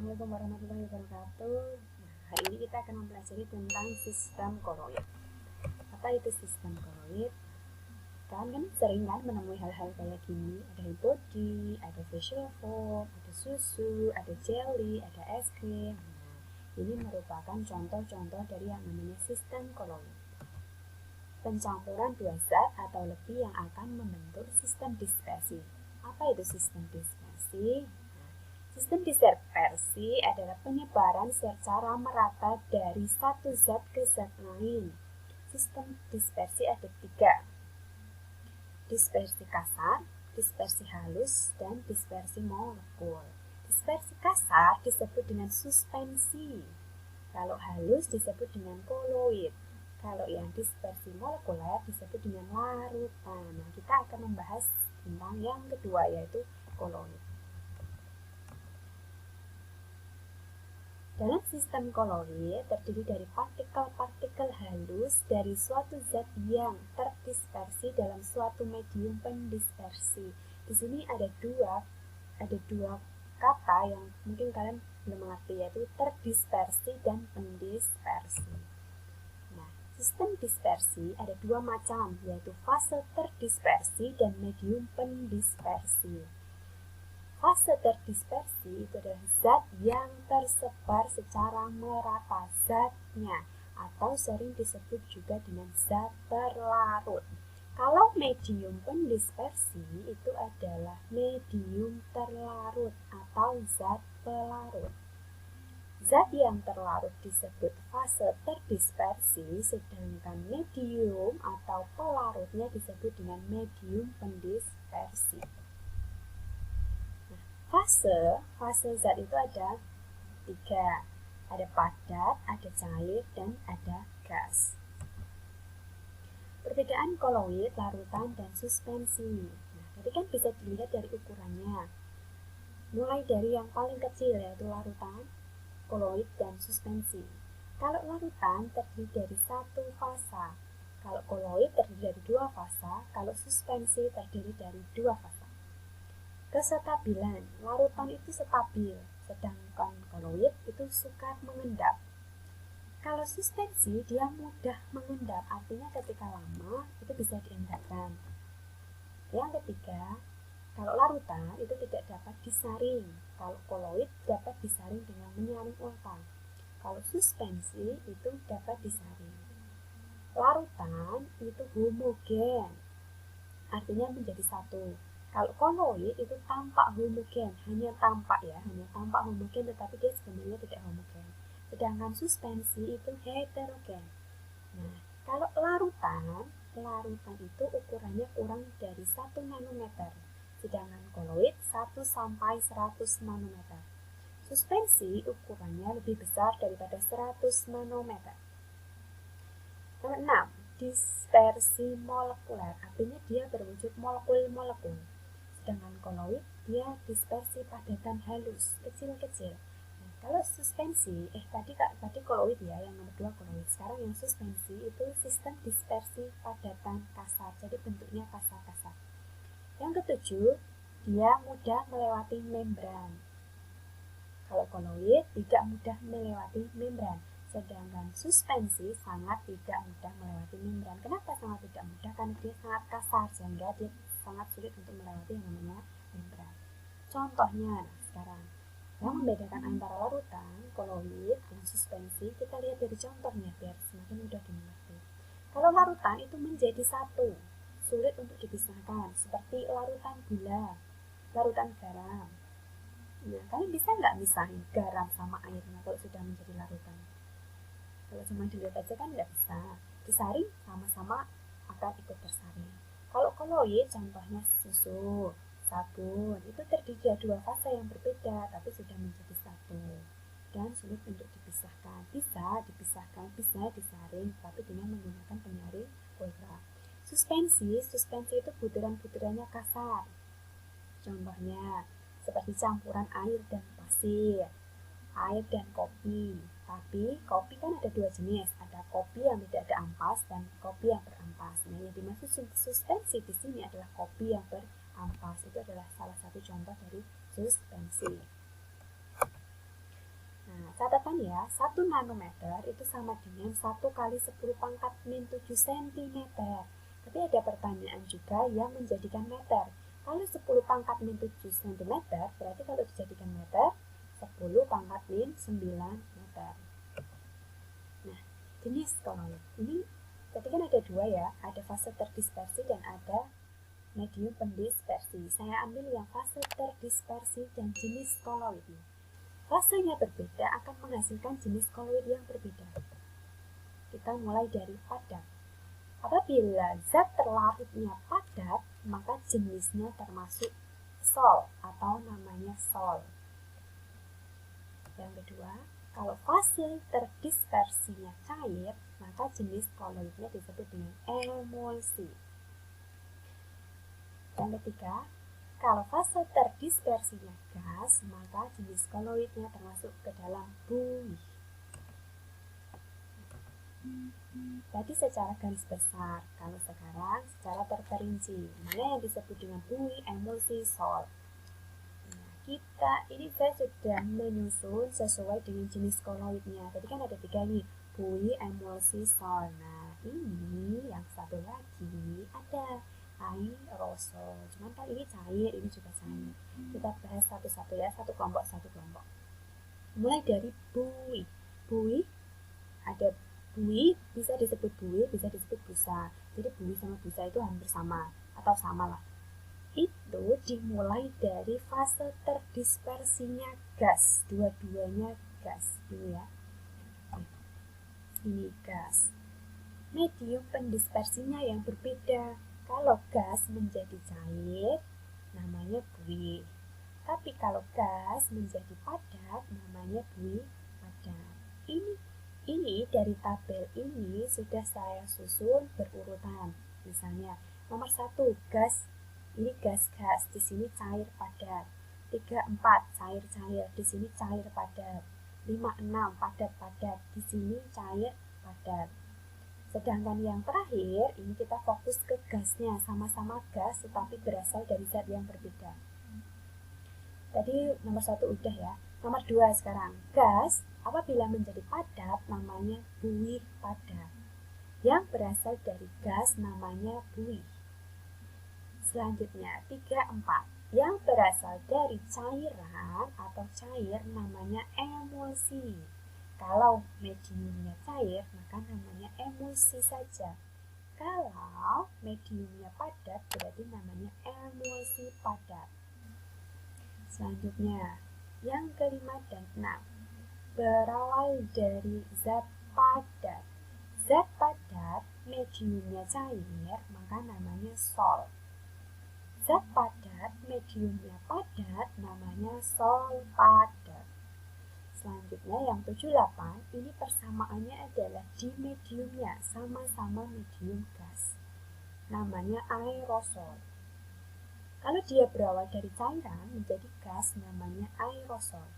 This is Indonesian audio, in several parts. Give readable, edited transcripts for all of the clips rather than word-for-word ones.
Assalamualaikum warahmatullahi wabarakatuh. Nah, hari ini kita akan mempelajari tentang sistem koloid. Apa itu sistem koloid? Kalian kan sering kan menemui hal-hal kayak gini. Ada body, ada facial foam, ada susu, ada jelly, ada es krim. Nah, ini merupakan contoh-contoh dari yang namanya sistem koloid. Pencampuran dua zat atau lebih yang akan membentuk sistem dispersi. Apa itu sistem dispersi? Sistem dispersi adalah penyebaran secara merata dari satu zat ke zat lain. Sistem dispersi ada tiga: dispersi kasar, dispersi halus, dan dispersi molekul. Dispersi kasar disebut dengan suspensi. Kalau halus disebut dengan koloid. Kalau yang dispersi molekuler disebut dengan larutan. Nah, kita akan membahas tentang yang kedua, yaitu koloid. Dalam sistem koloid terdiri dari partikel-partikel halus dari suatu zat yang terdispersi dalam suatu medium pendispersi. Di sini ada dua kata yang mungkin kalian belum mengerti, yaitu terdispersi dan pendispersi. Nah, sistem dispersi ada dua macam, yaitu fase terdispersi dan medium pendispersi. Fase terdispersi itu adalah zat yang tersebar secara merata zatnya, atau sering disebut juga dengan zat terlarut. Kalau medium pendispersi itu adalah medium terlarut atau zat pelarut. Zat yang terlarut disebut fase terdispersi, sedangkan medium atau pelarutnya disebut dengan medium pendispersi. Fase zat itu ada tiga, ada padat, ada cair, dan ada gas. Perbedaan koloid, larutan, dan suspensi. Nah, tadi kan bisa dilihat dari ukurannya, mulai dari yang paling kecil yaitu larutan, koloid, dan suspensi. Kalau larutan terdiri dari satu fasa, kalau koloid terdiri dari dua fasa, kalau suspensi terdiri dari dua fasa. Kestabilan, larutan itu stabil, sedangkan koloid itu sukar mengendap. Kalau suspensi dia mudah mengendap, artinya ketika lama itu bisa diendapkan. Yang ketiga, kalau larutan itu tidak dapat disaring, kalau koloid dapat disaring dengan menyaring ulpa. Kalau suspensi itu dapat disaring. Larutan itu homogen, artinya menjadi satu. Kalau koloid itu tampak homogen, hanya tampak homogen, tetapi dia sebenarnya tidak homogen. Sedangkan suspensi itu heterogen. Nah, kalau larutan itu ukurannya kurang dari 1 nanometer, sedangkan koloid 1 sampai 100 nanometer. Suspensi ukurannya lebih besar daripada 100 nanometer. Nomor 6, dispersi molekuler, artinya dia berwujud molekul-molekul. Sedangkan koloid dia dispersi padatan halus, kecil-kecil. Nah, kalau suspensi, tadi koloid ya, yang nomor 2 koloid. Sekarang yang suspensi itu sistem dispersi padatan kasar, jadi bentuknya kasar-kasar. Yang ketujuh, dia mudah melewati membran. Kalau koloid tidak mudah melewati membran, sedangkan suspensi sangat tidak mudah melewati membran. Kenapa sangat tidak mudah? Karena dia sangat kasar, sehingga dia sangat sulit untuk melewati yang namanya membran. Contohnya, sekarang yang membedakan antara larutan, koloid, dan suspensi, kita lihat dari contohnya biar semakin mudah dimengerti. Kalau larutan itu menjadi satu, sulit untuk dipisahkan, seperti larutan gula, larutan garam. Nah, kalian bisa nggak misahin garam sama airnya kalau sudah menjadi larutan? Kalau cuma dilihat aja kan nggak bisa. Disaring sama-sama akan ikut tersaring. Kalau koloid, contohnya susu, sabun, itu terdiri dari dua fase yang berbeda, tapi sudah menjadi satu dan sulit untuk dipisahkan. Bisa dipisahkan, bisa disaring, tapi dengan menggunakan penyaring ultra. Suspensi itu butiran-butirannya kasar. Contohnya seperti campuran air dan pasir, air dan kopi. Tapi kopi kan ada dua jenis, ada kopi yang tidak ada ampas dan kopi yang berampas. Nah, yang dimaksud suspensi di sini adalah kopi yang berampas. Itu adalah salah satu contoh dari suspensi. misalkan ya 1 nanometer itu sama dengan 1 kali 10 pangkat min 7 cm. Tapi ada pertanyaan juga yang menjadikan meter. Kalau 10 pangkat min 7 cm, berarti kalau dijadikan meter, 10 pangkat min 9 meter. Nah, jenis koloid. Ini tadi kan ada dua ya, ada fase terdispersi dan ada medium pendispersi. Saya ambil yang fase terdispersi dan jenis koloidnya. Fasenya berbeda akan menghasilkan jenis koloid yang berbeda. Kita mulai dari padat. Apabila zat terlarutnya padat, maka jenisnya termasuk sol atau namanya sol. Yang kedua, kalau fase terdispersinya cair, maka jenis koloidnya disebut dengan emulsi. Yang ketiga, kalau fase terdispersinya gas, maka jenis koloidnya termasuk ke dalam buih. Tadi secara garis besar, kalau sekarang secara terperinci, mana yang disebut dengan buih, emulsi, sol. Nah, ini saya sudah menyusun sesuai dengan jenis koloidnya. Tadi kan ada 3 nih, buih, emulsi, sol. Nah, ini yang satu lagi ada aerosol. Cuman kali ini cair, ini juga cair. Kita bahas satu-satu ya, satu kelompok. Mulai dari buih. Buih ada buih, bisa disebut buih, bisa disebut busa. Jadi buih sama busa itu hampir sama atau sama lah. Itu dimulai dari fase terdispersinya gas, dua-duanya gas. Ini ya. Ini gas. Medium pendispersinya yang berbeda. Kalau gas menjadi cair, namanya buih. Tapi kalau gas menjadi padat, namanya buih padat. Ini dari tabel ini sudah saya susun berurutan. Misalnya, nomor 1 gas, ini gas-gas, di sini cair padat. 3, 4 cair-cair, di sini cair padat. 5, 6 padat-padat, di sini cair padat. Sedangkan yang terakhir, ini kita fokus ke gasnya, sama-sama gas tetapi berasal dari zat yang berbeda. Tadi nomor 1 udah ya. Nomor 2 sekarang, gas apabila menjadi padat namanya buih padat. Yang berasal dari gas namanya buih. Selanjutnya 3, 4. Yang berasal dari cairan atau cair namanya emulsi. Kalau mediumnya cair, maka namanya emulsi saja. Kalau mediumnya padat, berarti namanya emulsi padat. Selanjutnya, yang kelima dan 6. Berawal dari zat padat. Zat padat, mediumnya cair, maka namanya sol. Zat padat, mediumnya padat, namanya sol padat. Selanjutnya yang 78, ini persamaannya adalah di mediumnya, sama-sama medium gas. Namanya aerosol. Kalau dia berawal dari cairan menjadi gas, namanya aerosol.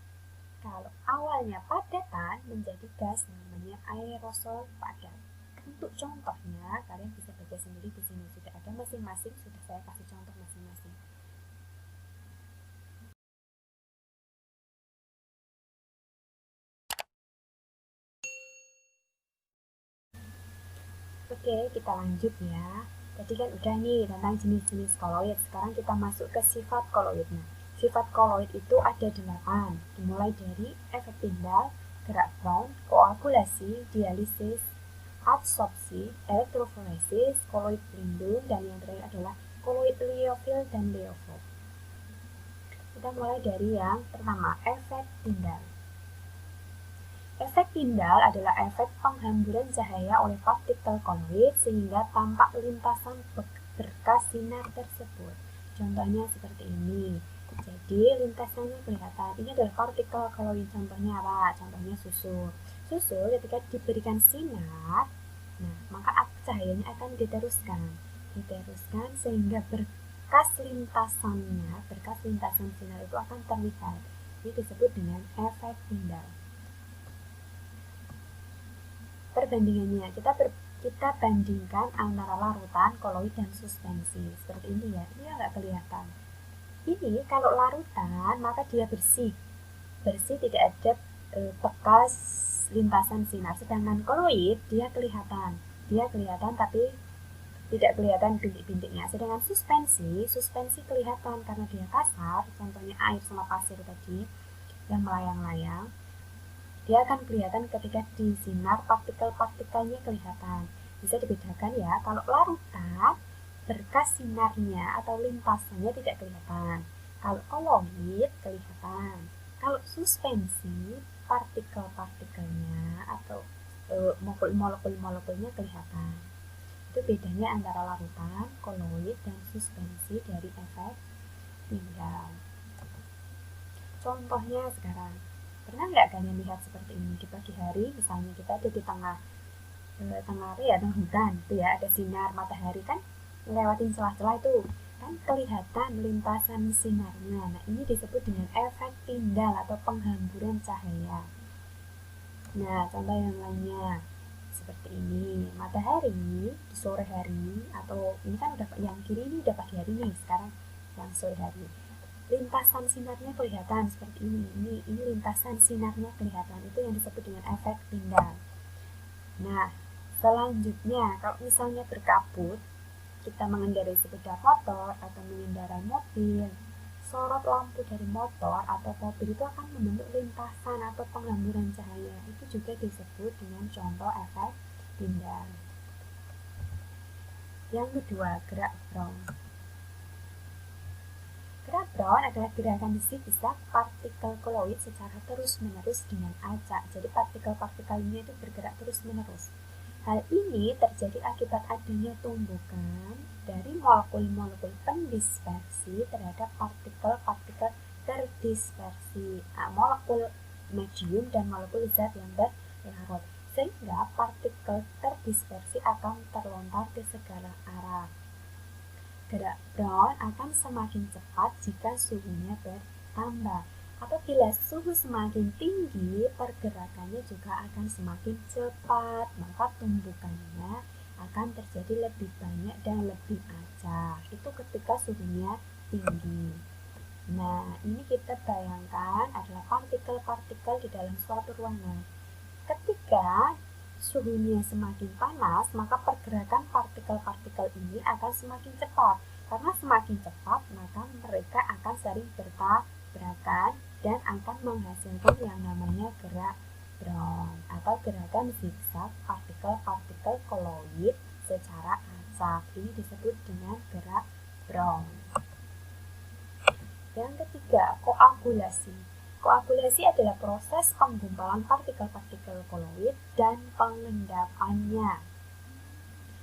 Kalau awalnya padatan menjadi gas, namanya aerosol padat. Untuk contohnya, kalian bisa baca sendiri di sini sudah ada masing-masing, sudah saya kasih contoh masing-masing. Oke, kita lanjut ya. Tadi kan udah nih tentang jenis-jenis koloid. Sekarang kita masuk ke sifat koloidnya. Sifat koloid itu ada 8. Dimulai dari efek Tyndall, gerak Brown, koagulasi, dialisis, adsorpsi, elektroforesis, koloid pelindung, dan yang terakhir adalah koloid liofil dan leofil. Kita mulai dari yang pertama, efek Tyndall. Efek Tyndall adalah efek penghamburan cahaya oleh partikel koloid sehingga tampak lintasan berkas sinar tersebut. Contohnya seperti ini. Jadi lintasannya kelihatan. Ini adalah partikel koloid. Contohnya apa? Contohnya susu. Susu ketika diberikan sinar, nah maka cahayanya akan diteruskan sehingga berkas lintasan sinar itu akan terlihat. Ini disebut dengan efek Tyndall. Perbandingannya, kita bandingkan antara larutan, koloid, dan suspensi. Seperti ini ya, ini nggak kelihatan. Ini kalau larutan, maka dia bersih, tidak ada bekas lintasan sinar. Sedangkan koloid dia kelihatan tapi tidak kelihatan bintik-bintiknya. Sedangkan suspensi kelihatan karena dia kasar, contohnya air sama pasir tadi yang melayang-layang. Dia akan kelihatan ketika disinar, partikel-partikelnya kelihatan. Bisa dibedakan ya, kalau larutan berkas sinarnya atau lintasannya tidak kelihatan. Kalau koloid kelihatan. Kalau suspensi, partikel-partikelnya atau molekul-molekulnya kelihatan. Itu bedanya antara larutan, koloid, dan suspensi dari efek tinggal. Contohnya sekarang, pernah nggak kalian lihat seperti ini di pagi hari? Misalnya kita ada di tengah hutan, itu ya ada sinar matahari kan ngelewatin celah-celah itu kan kelihatan lintasan sinarnya. Nah, ini disebut dengan efek tindal atau penghamburan cahaya. Nah, contoh yang lainnya seperti ini, matahari di sore hari, atau ini kan udah yang kiri ini udah pagi hari nih, sekarang yang sore hari, lintasan sinarnya kelihatan seperti ini lintasan sinarnya kelihatan, itu yang disebut dengan efek tindal. Nah, selanjutnya kalau misalnya berkabut, kita mengendarai sepeda motor atau mengendarai mobil, sorot lampu dari motor atau mobil itu akan membentuk lintasan atau penghamburan cahaya. Itu juga disebut dengan contoh efek tindal. Yang kedua, gerak Brown. Gerak Brown adalah gerakan zigzag partikel koloid secara terus-menerus dengan acak. Jadi partikel-partikelnya itu bergerak terus-menerus. Hal ini terjadi akibat adanya tumbukan dari molekul-molekul pendispersi terhadap partikel-partikel terdispersi, molekul medium dan molekul zat yang berlarut, sehingga partikel terdispersi akan terlontar ke segala arah. Gerak Brown akan semakin cepat jika suhunya bertambah. Apabila suhu semakin tinggi, pergerakannya juga akan semakin cepat, maka tumbukannya akan terjadi lebih banyak dan lebih acak. Itu ketika suhunya tinggi. Nah, ini kita bayangkan adalah partikel-partikel di dalam suatu ruangan. Ketika suhunya semakin panas, maka pergerakan partikel-partikel ini akan semakin cepat. Karena semakin cepat, maka mereka akan sering bertabrakan dan akan menghasilkan yang namanya gerak Brown atau gerakan zigzag partikel-partikel koloid secara acak. Ini disebut dengan gerak Brown. Yang ketiga, koagulasi. Koagulasi adalah proses penggumpalan partikel-partikel koloid dan pengendapannya.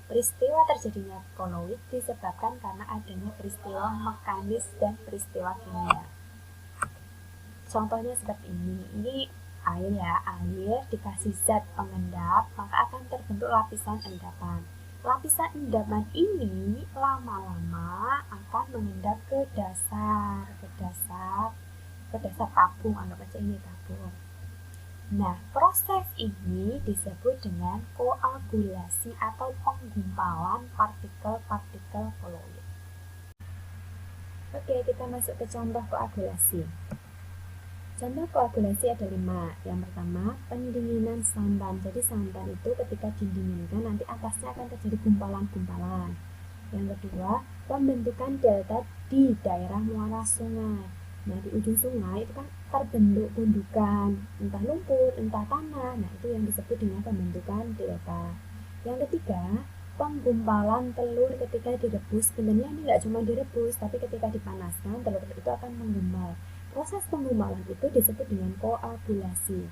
Peristiwa terjadinya koloid disebabkan karena adanya peristiwa mekanis dan peristiwa kimia. Contohnya seperti ini air ya, air dikasih zat pengendap, maka akan terbentuk lapisan endapan. Lapisan endapan ini lama-lama akan mengendap ke dasar tabung, anggap aja ini tabung. Nah, proses ini disebut dengan koagulasi atau penggumpalan partikel-partikel koloid. Oke, kita masuk ke contoh koagulasi. Contoh koagulasi ada 5. Yang pertama, pendinginan santan. Jadi santan itu ketika didinginkan nanti atasnya akan terjadi gumpalan-gumpalan. Yang kedua, pembentukan delta di daerah muara sungai. Nah, di ujung sungai itu kan terbentuk gundukan, entah lumpur, entah tanah. Nah, itu yang disebut dengan pembentukan delta. Yang ketiga, penggumpalan telur ketika direbus. Sebenarnya ini nggak cuma direbus, tapi ketika dipanaskan telur itu akan menggumpal. Proses penggumpalan itu disebut dengan koagulasi.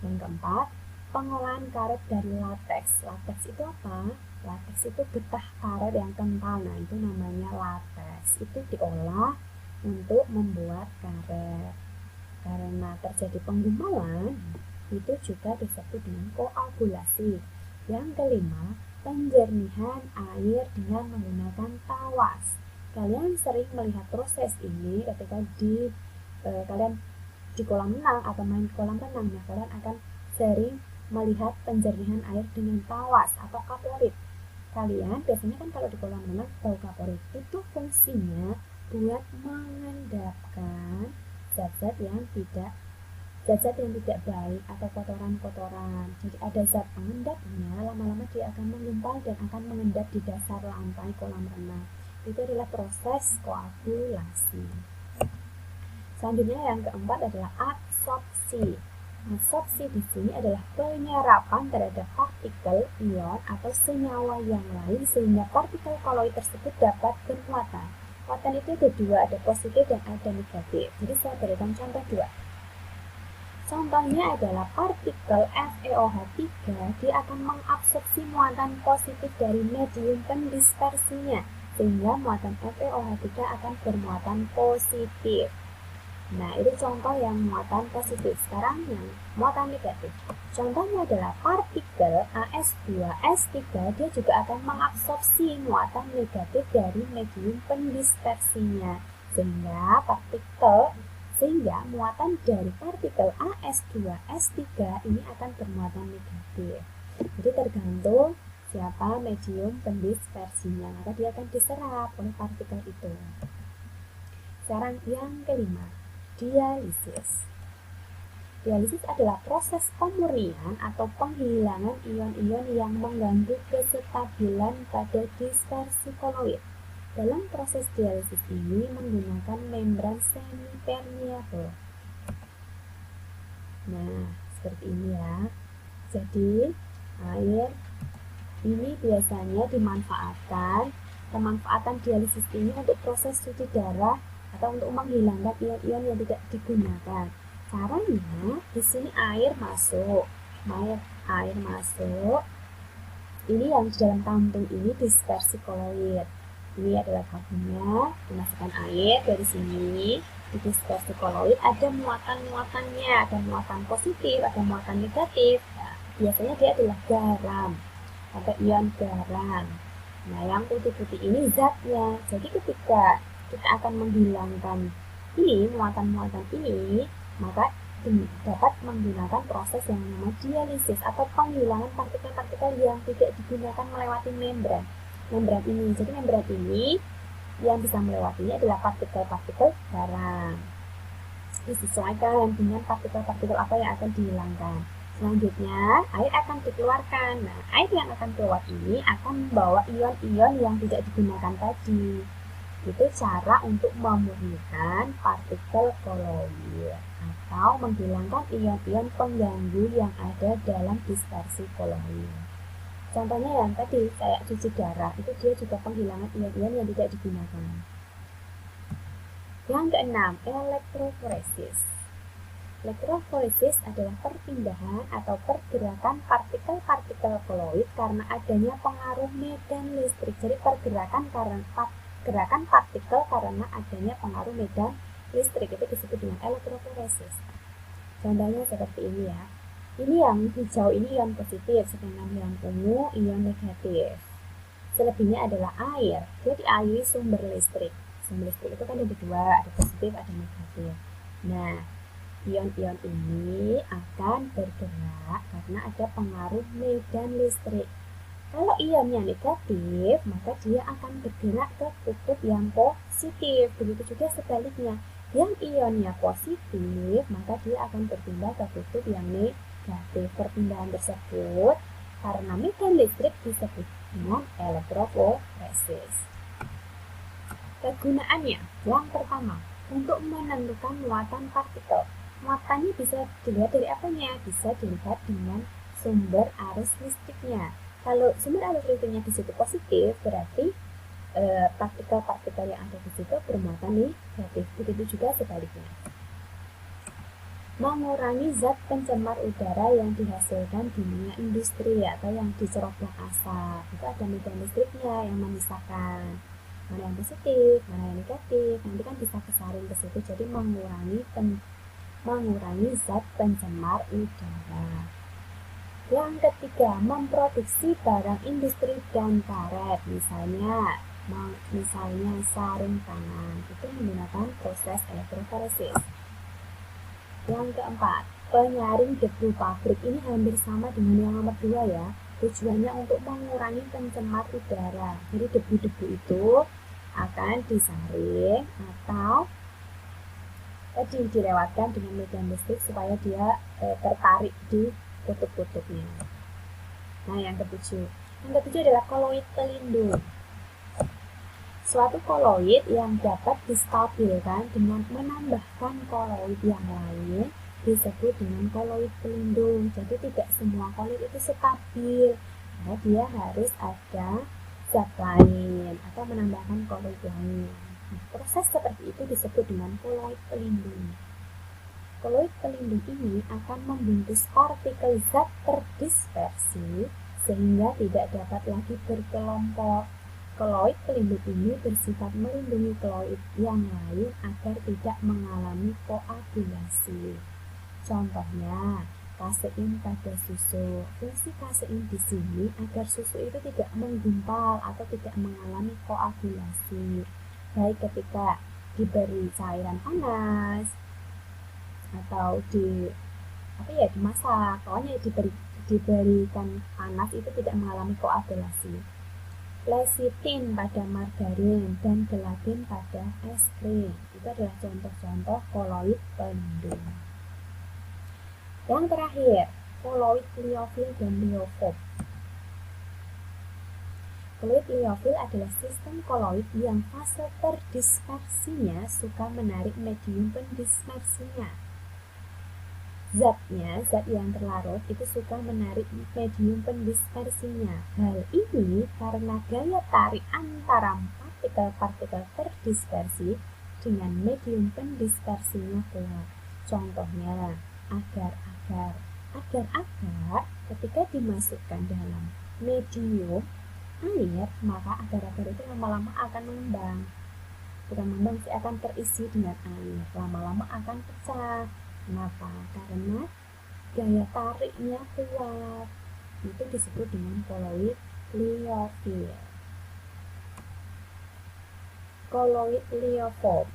Yang keempat, pengolahan karet dari lateks. Lateks itu apa? Lateks itu getah karet yang kental. Nah, itu namanya lateks. Itu diolah untuk membuat karet. Karena terjadi penggumpalan, itu juga disebut dengan koagulasi. Yang kelima, penjernihan air dengan menggunakan tawas. Kalian sering melihat proses ini ketika kalian di kolam renang atau main kolam renang. Nah, kalian akan sering melihat penjernihan air dengan tawas atau kaporit. Kalian biasanya kan kalau di kolam renang tahu kaporit itu fungsinya buat mengendapkan zat-zat yang tidak zat-zat yang tidak baik atau kotoran-kotoran. Jadi ada zat pengendapnya, lama-lama dia akan menggumpal dan akan mengendap di dasar lantai kolam renang. Itu adalah proses koagulasi. Selanjutnya yang keempat adalah absorpsi. Absorpsi di sini adalah penyerapan terhadap partikel, ion, atau senyawa yang lain sehingga partikel koloid tersebut dapat bermuatan. Muatan itu ada dua, ada positif dan ada negatif. Jadi saya berikan contoh dua. Contohnya adalah partikel FeOH3, dia akan mengabsorpsi muatan positif dari medium pendispersinya, sehingga muatan FeOH3 akan bermuatan positif. Nah, itu contoh yang muatan positif. Sekarang yang muatan negatif. Contohnya adalah partikel AS2S3, dia juga akan mengabsorpsi muatan negatif dari medium pendispersinya, sehingga muatan dari partikel AS2S3 ini akan bermuatan negatif. Jadi tergantung siapa medium pendispersinya, maka dia akan diserap oleh partikel itu. Sekarang yang kelima, dialisis. Dialisis adalah proses pemurnian atau penghilangan ion-ion yang mengganggu kestabilan pada dispersi koloid. Dalam proses dialisis ini menggunakan membran semi-permeable. Nah, seperti ini ya. Jadi, air ini biasanya dimanfaatkan. Pemanfaatan dialisis ini untuk proses cuci darah atau untuk menghilangkan ion-ion yang tidak digunakan. Caranya di sini air masuk. Ini yang di dalam tampung ini dispersi koloid. Ini adalah tabungnya, dimasukkan air dari sini. Di dispersi koloid ada muatan-muatannya, ada muatan positif, ada muatan negatif. Nah, biasanya dia adalah garam, ada ion garam. Nah, yang putih-putih ini zatnya. Jadi ketika kita akan menghilangkan ini, muatan-muatan ini, maka dapat menggunakan proses yang namanya dialisis atau penghilangan partikel-partikel yang tidak digunakan melewati membran ini. Jadi membran ini yang bisa melewatinya adalah partikel-partikel garam. Disesuaikan dengan partikel-partikel apa yang akan dihilangkan. Selanjutnya, air akan dikeluarkan. Nah, air yang akan keluar ini akan membawa ion-ion yang tidak digunakan tadi. Itu cara untuk memurnikan partikel koloid atau menghilangkan ion-ion pengganggu yang ada dalam dispersi koloid. Contohnya yang tadi, kayak cuci darah, itu dia juga penghilangan ion-ion yang tidak digunakan. Yang keenam, elektroforesis. Elektroforesis adalah perpindahan atau pergerakan partikel-partikel koloid karena adanya pengaruh medan listrik. Jadi pergerakan partikel karena adanya pengaruh medan listrik itu disebut dengan elektroforesis. Contohnya seperti ini ya. Ini yang hijau ini ion positif, sedangkan yang ungu ion negatif. Selebihnya adalah air. Dia diairi sumber listrik. Sumber listrik itu kan ada dua, ada positif, ada negatif. Nah, ion-ion ini akan bergerak karena ada pengaruh medan listrik. Kalau ionnya negatif, maka dia akan bergerak ke kutub yang positif. Begitu juga sebaliknya. Yang ionnya positif, maka dia akan berpindah ke kutub yang negatif. Perpindahan tersebut karena medan listrik disebut dengan elektroforesis. Kegunaannya, yang pertama, untuk menentukan muatan partikel. Muatannya bisa dilihat dari apanya? Bisa dilihat dengan sumber arus listriknya. Kalau sumber arus listriknya di situ positif, berarti partikel-partikel yang ada di situ bermuatan negatif. Begitu juga sebaliknya. Mengurangi zat pencemar udara yang dihasilkan di dunia industri atau yang diceroblos asap. Itu ada medan listriknya yang memisahkan mana yang positif, mana yang negatif. Nanti kan bisa kesaring ke situ. Jadi mengurangi zat pencemar udara. Yang ketiga, memproduksi barang industri dan karet, misalnya sarung tangan, itu menggunakan proses elektroforesis. Yang keempat, penyaring debu pabrik. Ini hampir sama dengan yang nomor 2 ya. Tujuannya untuk mengurangi pencemar udara. Jadi debu-debu itu akan disaring atau tadi dilewatkan dengan medan listrik supaya dia tertarik di kutub-kutubnya. Nah, yang ketujuh adalah koloid pelindung. Suatu koloid yang dapat distabilkan dengan menambahkan koloid yang lain disebut dengan koloid pelindung. Jadi tidak semua koloid itu stabil, karena dia harus ada zat lain atau menambahkan koloid lain. Nah, proses seperti itu disebut dengan koloid pelindung. Koloid pelindung ini akan membungkus partikel zat terdispersi sehingga tidak dapat lagi berkelompok. Koloid pelindung ini bersifat melindungi koloid yang lain agar tidak mengalami koagulasi. Contohnya, kasein pada susu. Fungsi kasein di sini agar susu itu tidak menggumpal atau tidak mengalami koagulasi, baik ketika diberi cairan panas atau dimasak. Pokoknya diberikan panas itu tidak mengalami koagulasi. Lecitin pada margarin dan gelatin pada es krim itu adalah contoh-contoh koloid pelindung. Yang terakhir, koloid liofil dan liofob. Koloid liofil adalah sistem koloid yang fase terdispersinya suka menarik medium pendispersinya. Zat yang terlarut itu suka menarik medium pendispersinya. Hal ini karena gaya tarik antara partikel-partikel terdispersi dengan medium pendispersinya kuat. Contohnya, agar-agar ketika dimasukkan dalam medium air, maka agar-agar itu lama-lama akan mengembang. Bukan mengembang sih, akan terisi dengan air. Lama-lama akan pecah. Kenapa? Karena gaya tariknya kuat. Itu disebut dengan koloid liofil. Koloid liofob.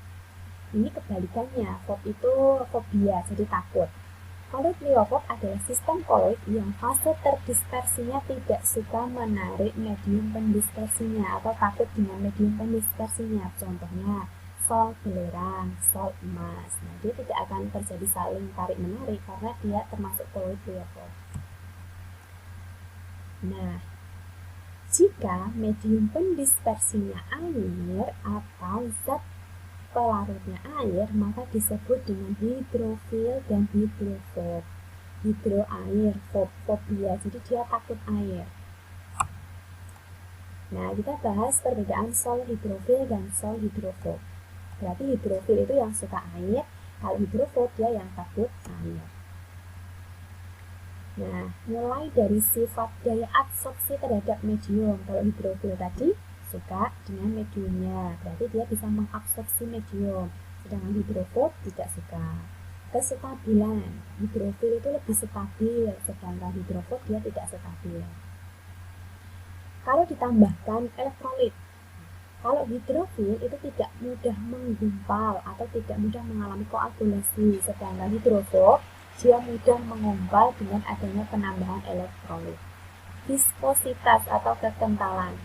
Ini kebalikannya. Fob itu fobia, jadi takut. Koloid liofob adalah sistem koloid yang fase terdispersinya tidak suka menarik medium pendispersinya atau takut dengan medium pendispersinya. Contohnya, sol belerang, sol emas. Nah, dia tidak akan terjadi saling tarik-menarik karena dia termasuk koloid liofob. Nah, jika medium pendispersinya air atau zat pelarutnya air, maka disebut dengan hidrofil dan hidrofob. Hidro air, fobia, jadi dia takut air. Nah, kita bahas perbedaan sol hidrofil dan sol hidrofob. Berarti hidrofil itu yang suka air, kalau hidrofob dia yang takut air. Nah, mulai dari sifat daya absorpsi terhadap medium. Kalau hidrofil tadi suka dengan mediumnya, berarti dia bisa mengabsorpsi medium. Sedangkan hidrofob tidak suka. Kestabilan, hidrofil itu lebih stabil, sedangkan hidrofob dia tidak stabil. Kalau ditambahkan elektrolit, kalau hidrofil itu tidak mudah menggumpal atau tidak mudah mengalami koagulasi, sedangkan hidrofob dia mudah menggumpal dengan adanya penambahan elektrolit. Viskositas atau kekentalan.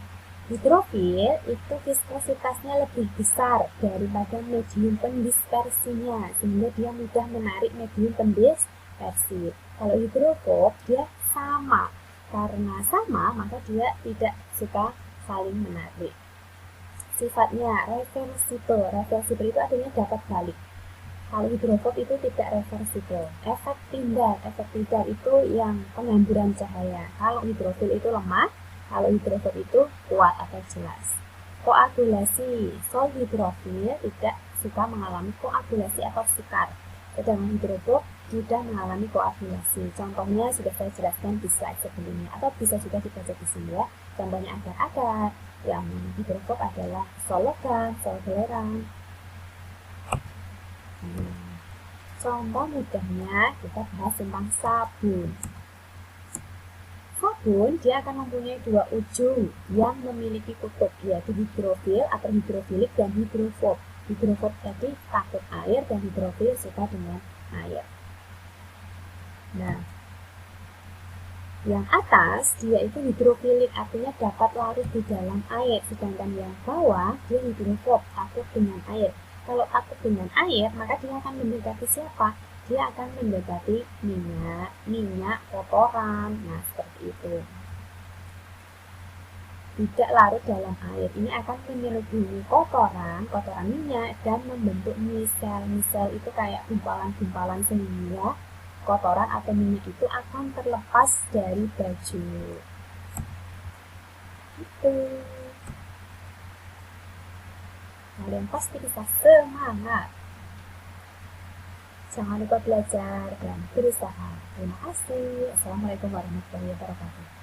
Hidrofil itu viskositasnya lebih besar daripada medium pendispersinya, sehingga dia mudah menarik medium pendispersi. Kalau hidrofob dia sama, karena sama maka dia tidak suka saling menarik. Sifatnya reversibel. Reversibel itu artinya dapat balik. Kalau hidrofob itu tidak reversibel. Efek pindar itu yang penghamburan cahaya. Kalau hidrofil itu lemah, kalau hidrofob itu kuat atau jelas. Koagulasi. Sol hidrofil tidak suka mengalami koagulasi atau sukar. Sedangkan hidrofob mudah mengalami koagulasi. Contohnya sudah saya jelaskan di slide sebelumnya, atau bisa juga dibaca di sini ya. Contohnya agar-agar. Yang hidrofob adalah sol logam, sol belerang. Contoh mudahnya kita bahas tentang sabun. Sabun dia akan mempunyai dua ujung yang memiliki kutub, yaitu hidrofil atau hidrofilik dan hidrofob. Hidrofob tadi takut air dan hidrofil suka dengan air. Nah, yang atas dia itu hidrofilik, artinya dapat larut di dalam air, sedangkan yang bawah dia hidrofob, takut dengan air. Kalau takut dengan air, maka dia akan mendekati siapa? Dia akan mendekati minyak, kotoran. Nah, seperti itu. Tidak larut dalam air, ini akan menyelubungi kotoran minyak dan membentuk misel. Misel itu kayak gumpalan-gumpalan sehingga kotoran atau minyak itu akan terlepas dari baju. Itu. Kalian pasti bisa semangat. Jangan lupa belajar dan berusaha. Terima kasih. Assalamualaikum warahmatullahi wabarakatuh.